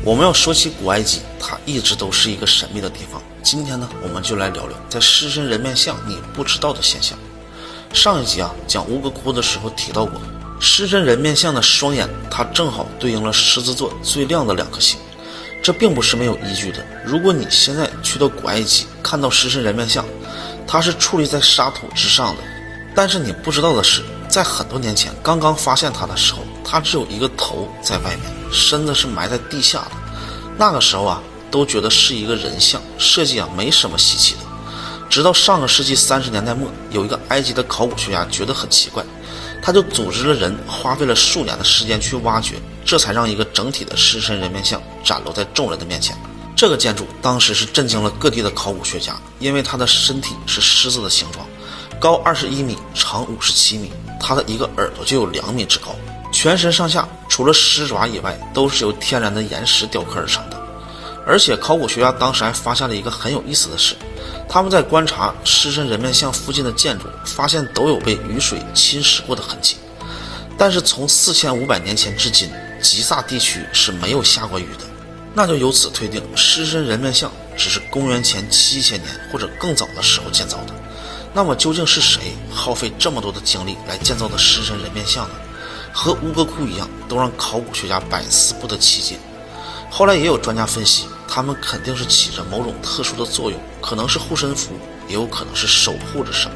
我们要说起古埃及，它一直都是一个神秘的地方。今天呢，我们就来聊聊在狮身人面像你不知道的现象。上一集讲乌格库的时候提到过，狮身人面像的双眼，它正好对应了狮子座最亮的2颗星。这并不是没有依据的。如果你现在去到古埃及，看到狮身人面像，它是矗立在沙土之上的。但是你不知道的是，在很多年前刚刚发现它的时候，它只有一个头在外面，身子是埋在地下的。那个时候都觉得是一个人像，设计没什么稀奇的。直到上个世纪30年代末，有一个埃及的考古学家觉得很奇怪，他就组织了人，花费了数年的时间去挖掘，这才让一个整体的狮身人面像展露在众人的面前。这个建筑当时是震惊了各地的考古学家，因为它的身体是狮子的形状，高21米，长57米，它的一个耳朵就有2米之高，全身上下除了狮爪以外，都是由天然的岩石雕刻而成的。而且考古学家当时还发现了一个很有意思的事，他们在观察狮身人面像附近的建筑，发现都有被雨水侵蚀过的痕迹。但是从4500年前至今，吉萨地区是没有下过雨的，那就由此推定狮身人面像只是公元前7000年或者更早的时候建造的。那么究竟是谁耗费这么多的精力来建造的狮身人面像呢？和乌格库一样，都让考古学家百思不得其解。后来也有专家分析，他们肯定是起着某种特殊的作用，可能是护身符，也有可能是守护着什么。